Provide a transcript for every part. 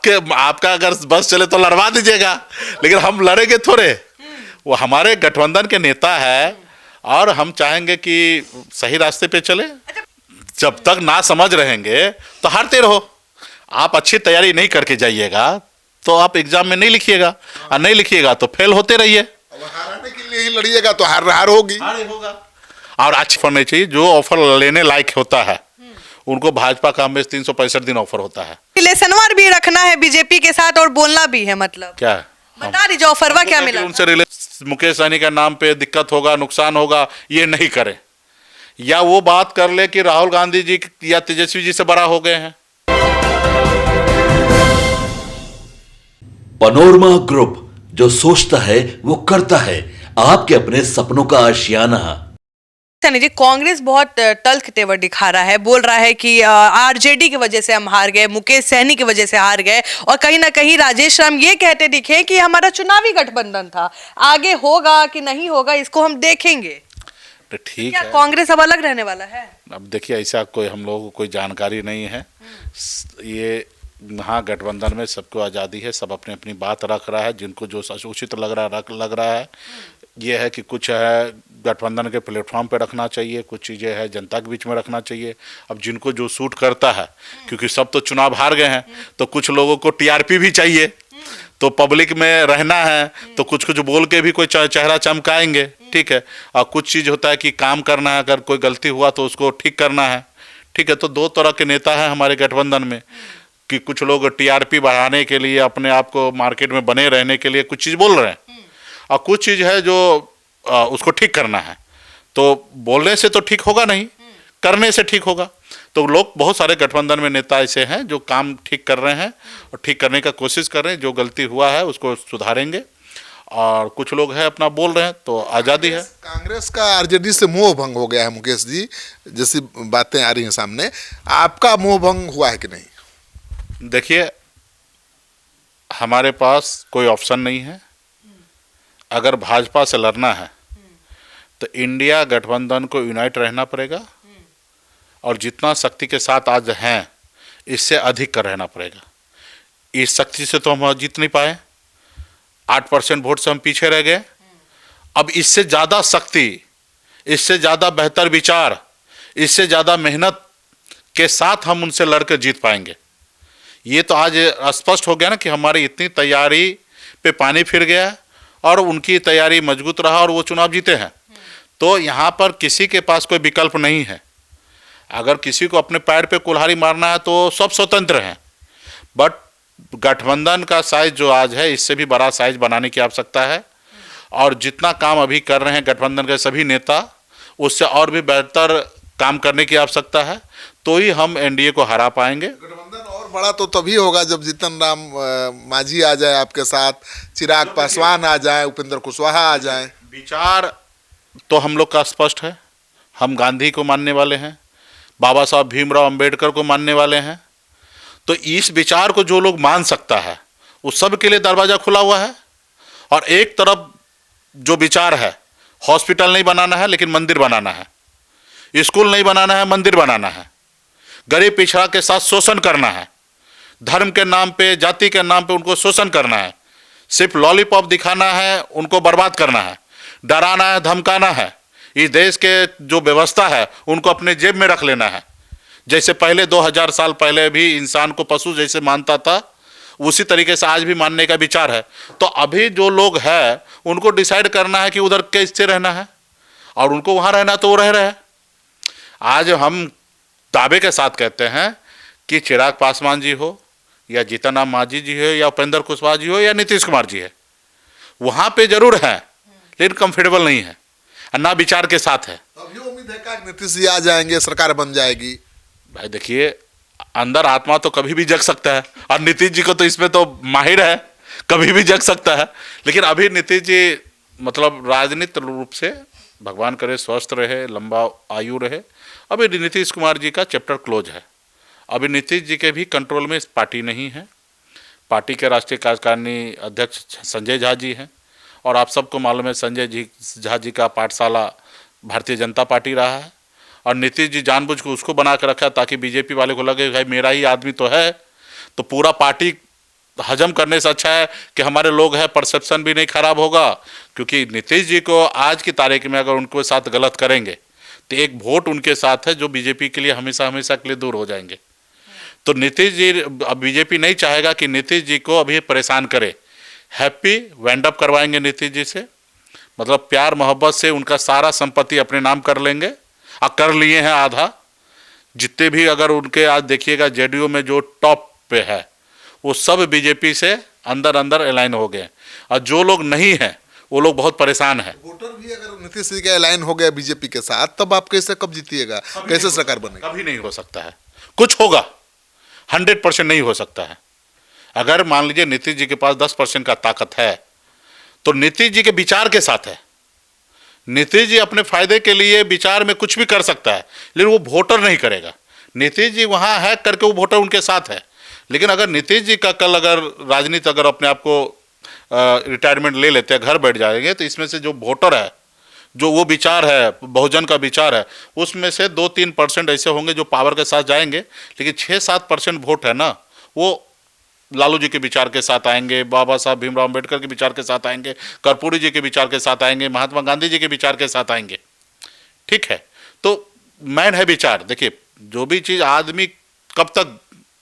आपका अगर बस चले तो लड़वा दीजिएगा, लेकिन हम लड़ेंगे थोड़े। वो हमारे गठबंधन के नेता है और हम चाहेंगे कि सही रास्ते पे चले। जब तक ना समझ रहेंगे तो हारते रहो। आप अच्छी तैयारी नहीं करके जाइएगा तो आप एग्जाम में नहीं लिखिएगा, और नहीं लिखिएगा तो फेल होते रहिए। हारने के लिए ही लड़िएगा तो हार होगी। और अच्छी ऑफर नहीं चाहिए, जो ऑफर लेने लायक होता है उनको भाजपा का हमें 365 दिन ऑफर होता है। रिलेशनवार भी रखना है बीजेपी के साथ और बोलना भी है, मतलब क्या बता दीजिए ऑफरवा क्या मिला उनसे मुकेश सहनी का नाम पे दिक्कत होगा, नुकसान होगा, ये नहीं करे। या वो बात कर ले कि राहुल गांधी जी या तेजस्वी जी से बड़ा हो गए हैं। पनोरमा ग्रुप, जो सोचता है वो करता है। आपके अपने सपनों का आशियाना। सनी जी, कांग्रेस बहुत तल्ख तेवर दिखा रहा है, बोल रहा है कि आरजेडी की वजह से हम हार गए, मुकेश सहनी की वजह से हार गए, और कहीं ना कहीं राजेश राम ये कहते दिखे कि हमारा चुनावी गठबंधन था, आगे होगा कि नहीं होगा इसको हम देखेंगे। तो ठीक क्या है, कांग्रेस अब अलग रहने वाला है? अब देखिए ऐसा कोई हम लोगों को कोई जानकारी नहीं है। ये महागठबंधन में सबको आज़ादी है, सब अपनी अपनी बात रख रहा है, जिनको जो उचित लग रहा है। ये है कि कुछ है गठबंधन के प्लेटफॉर्म पे रखना चाहिए, कुछ चीज़ें है जनता के बीच में रखना चाहिए। अब जिनको जो सूट करता है, क्योंकि सब तो चुनाव हार गए हैं, तो कुछ लोगों को टीआरपी भी चाहिए, तो पब्लिक में रहना है, तो कुछ कुछ बोल के भी कोई चेहरा चमकाएंगे, ठीक है। और कुछ चीज़ होता है कि काम करना है, अगर कोई गलती हुआ तो उसको ठीक करना है, ठीक है। तो दो तरह के नेता हैं हमारे गठबंधन में, कि कुछ लोग टीआरपी बढ़ाने के लिए, अपने आप को मार्केट में बने रहने के लिए कुछ चीज़ बोल रहे हैं, और कुछ चीज़ है जो उसको ठीक करना है। तो बोलने से तो ठीक होगा नहीं, करने से ठीक होगा। तो लोग, बहुत सारे गठबंधन में नेता ऐसे हैं जो काम ठीक कर रहे हैं और ठीक करने का कोशिश कर रहे हैं, जो गलती हुआ है उसको सुधारेंगे। और कुछ लोग हैं अपना बोल रहे हैं, तो आज़ादी है। कांग्रेस का आरजेडी से मोह भंग हो गया है मुकेश जी, जैसी बातें आ रही हैं सामने, आपका मोह भंग हुआ है कि नहीं? देखिए, हमारे पास कोई ऑप्शन नहीं है। अगर भाजपा से लड़ना है तो इंडिया गठबंधन को यूनाइट रहना पड़ेगा, और जितना शक्ति के साथ आज हैं इससे अधिक का रहना पड़ेगा। इस शक्ति से तो हम जीत नहीं पाए, 8% वोट से हम पीछे रह गए। अब इससे ज़्यादा शक्ति, इससे ज़्यादा बेहतर विचार, इससे ज़्यादा मेहनत के साथ हम उनसे लड़कर जीत पाएंगे। ये तो आज स्पष्ट हो गया ना कि हमारी इतनी तैयारी पे पानी फिर गया और उनकी तैयारी मजबूत रहा और वो चुनाव जीते हैं। तो यहाँ पर किसी के पास कोई विकल्प नहीं है। अगर किसी को अपने पैर पे कुल्हाड़ी मारना है तो सब स्वतंत्र हैं, बट गठबंधन का साइज जो आज है, इससे भी बड़ा साइज बनाने की आवश्यकता है। और जितना काम अभी कर रहे हैं गठबंधन के सभी नेता, उससे और भी बेहतर काम करने की आवश्यकता है, तो ही हम एनडीए को हरा पाएंगे। गठबंधन और बड़ा तो तभी होगा जब जीतन राम मांझी आ जाए आपके साथ, चिराग पासवान आ जाए, उपेंद्र कुशवाहा आ जाए। विचार तो हम लोग का स्पष्ट है, हम गांधी को मानने वाले हैं, बाबा साहब भीमराव अंबेडकर को मानने वाले हैं। तो इस विचार को जो लोग मान सकता है उस सब के लिए दरवाज़ा खुला हुआ है। और एक तरफ जो विचार है, हॉस्पिटल नहीं बनाना है लेकिन मंदिर बनाना है, स्कूल नहीं बनाना है मंदिर बनाना है, गरीब पिछड़ा के साथ शोषण करना है, धर्म के नाम पे, जाति के नाम पे उनको शोषण करना है, सिर्फ लॉलीपॉप दिखाना है, उनको बर्बाद करना है, डराना है, धमकाना है। इस देश के जो व्यवस्था है उनको अपने जेब में रख लेना है। जैसे पहले 2000 साल पहले भी इंसान को पशु जैसे मानता था, उसी तरीके से आज भी मानने का विचार है। तो अभी जो लोग हैं उनको डिसाइड करना है कि उधर कैसे रहना है, और उनको वहाँ रहना तो वो रह रहे हैं। आज हम दावे के साथ कहते हैं कि चिराग पासवान जी हो या जीतन राम मांझी जी हो या उपेंद्र कुशवाहा जी हो या नीतीश कुमार जी है, वहाँ पे जरूर है लेकिन कंफर्टेबल नहीं है, ना विचार के साथ है। अभी उम्मीद है कि नीतीश जी आ जाएंगे, सरकार बन जाएगी। भाई देखिए, अंदर आत्मा तो कभी भी जग सकता है, और नीतीश जी को तो इसमें तो माहिर है, कभी भी जग सकता है। लेकिन अभी नीतीश जी मतलब राजनीतिक रूप से भगवान करे स्वस्थ रहे, लंबा आयु रहे। अभी नीतीश कुमार जी का चैप्टर क्लोज है। अभी नीतीश जी के भी कंट्रोल में पार्टी नहीं है। पार्टी के राष्ट्रीय कार्यकारिणी अध्यक्ष संजय झा जी हैं, और आप सबको मालूम है संजय झा जी का पाठशाला भारतीय जनता पार्टी रहा है, और नीतीश जी जानबूझ के उसको बना कर रखा ताकि बीजेपी वाले को लगे भाई मेरा ही आदमी तो है, तो पूरा पार्टी हजम करने से अच्छा है कि हमारे लोग हैं, परसेप्शन भी नहीं खराब होगा। क्योंकि नीतीश जी को आज की तारीख में अगर उनके साथ गलत करेंगे तो एक वोट उनके साथ है जो बीजेपी के लिए हमेशा हमेशा के लिए दूर हो जाएंगे। तो नीतीश जी, अब बीजेपी नहीं चाहेगा कि नीतीश जी को अभी परेशान करे। हैप्पी वाइंड अप करवाएंगे नीतीश जी से, मतलब प्यार मोहब्बत से उनका सारा संपत्ति अपने नाम कर लेंगे, और कर लिए हैं आधा। जितने भी अगर उनके आज देखिएगा जेडीयू में जो टॉप पे है वो सब बीजेपी से अंदर अंदर अलाइन हो गए, और जो लोग नहीं हैं वो लोग बहुत परेशान हैं। वोटर भी अगर नीतीश जी का अलाइन हो गया बीजेपी के साथ, तब आप कैसे, कब जीतिएगा, कैसे सरकार बनेगी? कभी नहीं हो सकता है। कुछ होगा, 100% नहीं हो सकता है। अगर मान लीजिए नीतीश जी के पास 10% का ताकत है तो नीतीश जी के विचार के साथ है। नीतीश जी अपने फायदे के लिए विचार में कुछ भी कर सकता है, लेकिन वो वोटर नहीं करेगा। नीतीश जी वहाँ है करके वो वोटर उनके साथ है। लेकिन अगर नीतीश जी का कल अगर राजनीति अगर अपने आप को रिटायरमेंट ले लेते हैं, घर बैठ जाएंगे, तो इसमें से जो वोटर है, जो वो विचार है, बहुजन का विचार है, उसमें से 2-3% ऐसे होंगे जो पावर के साथ जाएंगे। लेकिन 6-7% वोट है ना, वो लालू जी के विचार के साथ आएंगे, बाबा साहब भीमराव अम्बेडकर के विचार के साथ आएंगे, कर्पूरी जी के विचार के साथ आएंगे, महात्मा गांधी जी के विचार के साथ आएंगे। ठीक है, तो मैन है विचार। देखिए, जो भी चीज़ आदमी कब तक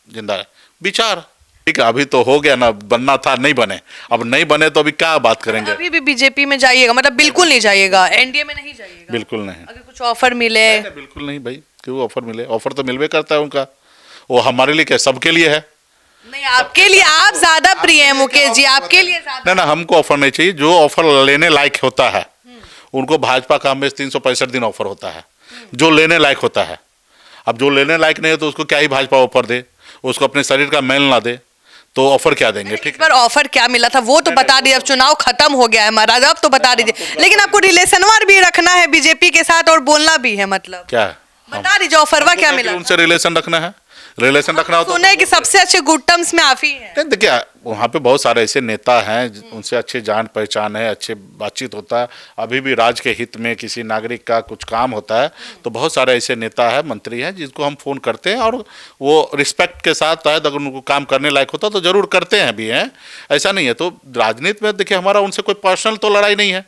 जिंदा है, विचार। ठीक है, अभी तो हो गया ना, बनना था नहीं बने, अब नहीं बने तो अभी क्या बात करेंगे। अभी भी बीजेपी में जाइएगा, मतलब बिल्कुल नहीं जाइएगा, एनडीए में नहीं जाइएगा? बिल्कुल नहीं। अगर कुछ ऑफर मिले? नहीं, बिल्कुल नहीं भाई, क्यों ऑफर मिले? ऑफर तो मिलवे करता है उनका, वो हमारे लिए क्या, सबके लिए है। नहीं, आपके लिए आप ज्यादा प्रिय हैं मुकेश जी, आपके लिए ज्यादा। ना, हमको ऑफर नहीं चाहिए। जो ऑफर लेने लायक होता है उनको भाजपा का हमेशा 365 दिन ऑफर होता है, जो लेने लायक होता है। अब जो लेने लायक नहीं है तो उसको क्या ही भाजपा ऑफर दे, उसको अपने शरीर का मैल ना दे तो ऑफर क्या देंगे। ठीक इस बार ऑफर क्या मिला था वो तो बता दीजिए। अब चुनाव खत्म हो गया है महाराज, अब तो बता दीजिए। लेकिन आपको रिलेशनवार भी रखना है बीजेपी के साथ और बोलना भी है, मतलब क्या है, बता दीजिए ऑफरवा क्या मिला? उनसे रिलेशन रखना है, रिलेशन रखना हो तो सुने कि सबसे अच्छे गुड टर्म्स में आप ही हैं। नहीं, देखिए वहाँ पे बहुत सारे ऐसे नेता हैं, उनसे अच्छे जान पहचान है, अच्छे बातचीत होता है। अभी भी राज्य के हित में किसी नागरिक का कुछ काम होता है तो बहुत सारे ऐसे नेता हैं, मंत्री हैं, जिसको हम फ़ोन करते हैं और वो रिस्पेक्ट के साथ शायद अगर उनको काम करने लायक होता तो ज़रूर करते हैं भी हैं। ऐसा नहीं है। तो राजनीति में देखिए हमारा उनसे कोई पर्सनल तो लड़ाई नहीं है।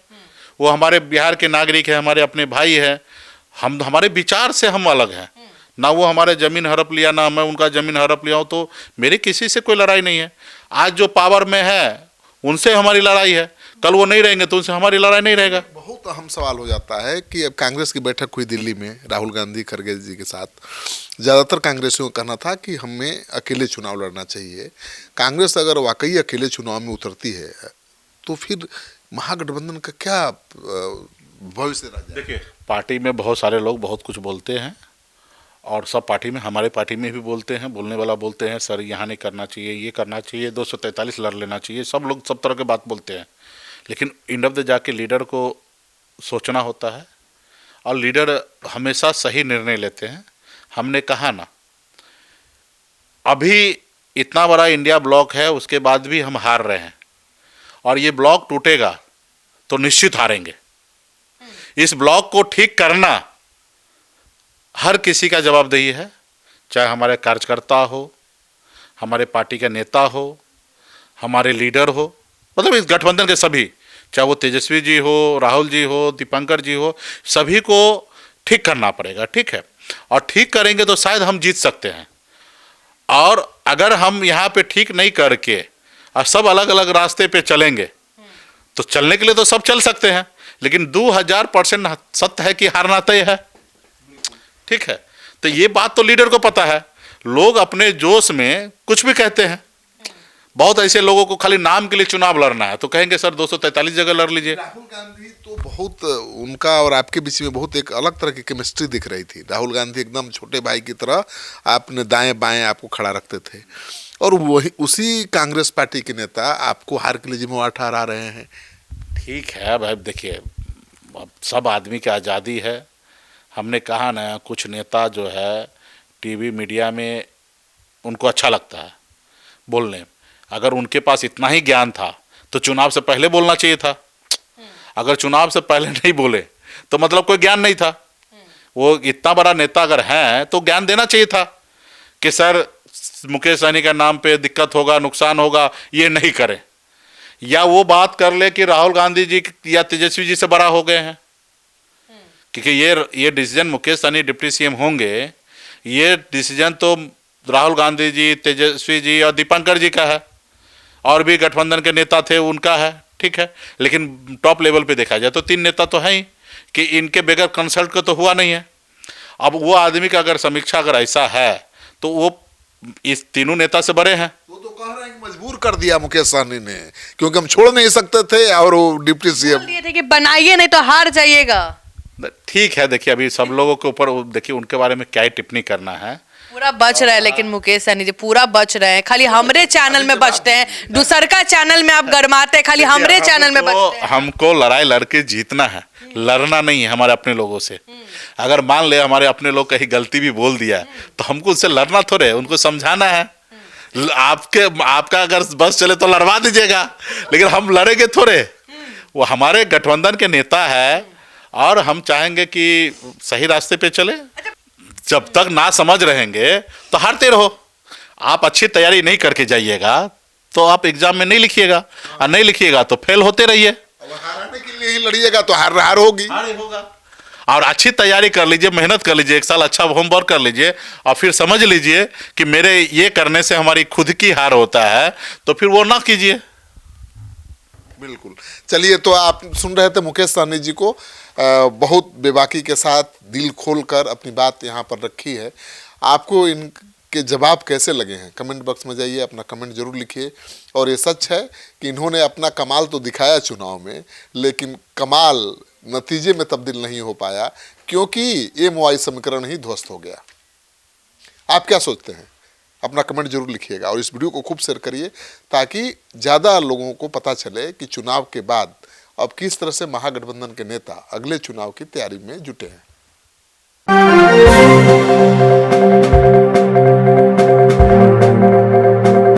वो हमारे बिहार के नागरिक हैं, हमारे अपने भाई हैं। हम हमारे विचार से हम अलग हैं ना। वो हमारे ज़मीन हड़प लिया ना मैं उनका ज़मीन हड़प लिया हूँ, तो मेरी किसी से कोई लड़ाई नहीं है। आज जो पावर में है उनसे हमारी लड़ाई है, कल वो नहीं रहेंगे तो उनसे हमारी लड़ाई नहीं रहेगा। बहुत अहम सवाल हो जाता है कि अब कांग्रेस की बैठक हुई दिल्ली में राहुल गांधी खड़गे जी के साथ। ज़्यादातर कांग्रेसियों का कहना था कि हमें अकेले चुनाव लड़ना चाहिए। कांग्रेस अगर वाकई अकेले चुनाव में उतरती है तो फिर महागठबंधन का क्या भविष्य रह जाएगा? देखिए, पार्टी में बहुत सारे लोग बहुत कुछ बोलते हैं और सब पार्टी में, हमारे पार्टी में भी बोलते हैं, बोलने वाला बोलते हैं सर यहाँ नहीं करना चाहिए, ये करना चाहिए, 243 लड़ लेना चाहिए। सब लोग सब तरह के बात बोलते हैं, लेकिन एंड ऑफ द जाके लीडर को सोचना होता है और लीडर हमेशा सही निर्णय लेते हैं। हमने कहा ना, अभी इतना बड़ा इंडिया ब्लॉक है, उसके बाद भी हम हार रहे हैं और ये ब्लॉक टूटेगा तो निश्चित हारेंगे। इस ब्लॉक को ठीक करना हर किसी का जवाबदेही है, चाहे हमारे कार्यकर्ता हो, हमारे पार्टी के नेता हो, हमारे लीडर हो, मतलब इस गठबंधन के सभी, चाहे वो तेजस्वी जी हो, राहुल जी हो, दीपंकर जी हो, सभी को ठीक करना पड़ेगा। ठीक है, और ठीक करेंगे तो शायद हम जीत सकते हैं। और अगर हम यहाँ पे ठीक नहीं करके और सब अलग अलग रास्ते पे चलेंगे तो चलने के लिए तो सब चल सकते हैं, लेकिन 2000% सत्य है कि हारना तय है। ठीक है, तो ये बात तो लीडर को पता है। लोग अपने जोश में कुछ भी कहते हैं। बहुत ऐसे लोगों को खाली नाम के लिए चुनाव लड़ना है तो कहेंगे सर 243 जगह लड़ लीजिए। राहुल गांधी तो बहुत, उनका और आपके बीच में बहुत एक अलग तरह की केमिस्ट्री दिख रही थी। राहुल गांधी एकदम छोटे भाई की तरह आपने दाएं बाएं आपको खड़ा रखते थे, और वही उसी कांग्रेस पार्टी के नेता आपको हार के लिए जिम्मेवार ठहरा रहे हैं। ठीक है भाई, देखिए अब सब आदमी की आज़ादी है। हमने कहा ना, कुछ नेता जो है टीवी मीडिया में उनको अच्छा लगता है बोलने। अगर उनके पास इतना ही ज्ञान था तो चुनाव से पहले बोलना चाहिए था। अगर चुनाव से पहले नहीं बोले तो मतलब कोई ज्ञान नहीं था। वो इतना बड़ा नेता अगर हैं तो ज्ञान देना चाहिए था कि सर मुकेश सहनी का नाम पे दिक्कत होगा, नुकसान होगा, ये नहीं करें। या वो बात कर ले कि राहुल गांधी जी या तेजस्वी जी से बड़ा हो गए हैं, क्योंकि ये decision Mukesh Sahni deputy CM होंगे, ये डिसीजन तो राहुल गांधी जी, तेजस्वी जी और दीपंकर जी का है, और भी गठबंधन के नेता थे उनका है, ठीक है। लेकिन टॉप लेवल पे देखा जाए तो 3 नेता तो हैं ही, कि इनके बगैर कंसल्ट को तो हुआ नहीं है। अब वो आदमी का अगर समीक्षा अगर ऐसा है तो वो इस तीनों नेता से बड़े हैं। वो तो कह रहे हैं कि मजबूर कर दिया मुकेश सहनी ने, क्योंकि हम छोड़ नहीं सकते थे, और वो डिप्टी सीएम बोल दिए थे कि बनाइए नहीं तो हार जाइएगा। ठीक है, देखिए अभी सब लोगों के ऊपर देखिए उनके बारे में क्या ही टिप्पणी करना है। पूरा बच रहा है, लेकिन मुकेश सहनी जी पूरा बच रहे हैं, खाली हमरे चैनल में बचते हैं, दूसर का चैनल में आप गरमाते हैं, खाली हमरे चैनल में बचते हैं। हमको लड़ाई लड़के जीतना है, लड़ना नहीं है हमारे अपने लोगों से। अगर मान ले हमारे अपने लोग कहीं गलती भी बोल दिया तो हमको उससे लड़ना थोड़े, उनको समझाना है। आपका अगर बस चले तो लड़वा दीजिएगा, लेकिन हम लड़ेंगे थोड़े। वो हमारे गठबंधन के नेता है और हम चाहेंगे कि सही रास्ते पे चले। जब तक ना समझ रहेंगे तो हारते रहो। आप अच्छी तैयारी नहीं करके जाइएगा तो आप एग्जाम में नहीं लिखिएगा, और नहीं लिखिएगा तो फेल होते रहिए। हारने के लिए ही लड़िएगा तो हार होगी। और अच्छी तैयारी कर लीजिए, मेहनत कर लीजिए, 1 साल अच्छा होमवर्क कर लीजिए, और फिर समझ लीजिए कि मेरे ये करने से हमारी खुद की हार होता है, तो फिर वो ना कीजिए। बिल्कुल। चलिए, तो आप सुन रहे थे मुकेश सहनी जी को, बहुत बेबाकी के साथ दिल खोलकर अपनी बात यहाँ पर रखी है। आपको इनके जवाब कैसे लगे हैं, कमेंट बॉक्स में जाइए, अपना कमेंट जरूर लिखिए। और ये सच है कि इन्होंने अपना कमाल तो दिखाया चुनाव में, लेकिन कमाल नतीजे में तब्दील नहीं हो पाया, क्योंकि MOI समीकरण ही ध्वस्त हो गया। आप क्या सोचते हैं? अपना कमेंट जरूर लिखिएगा, और इस वीडियो को खूब शेयर करिए, ताकि ज़्यादा लोगों को पता चले कि चुनाव के बाद अब किस तरह से महागठबंधन के नेता अगले चुनाव की तैयारी में जुटे हैं।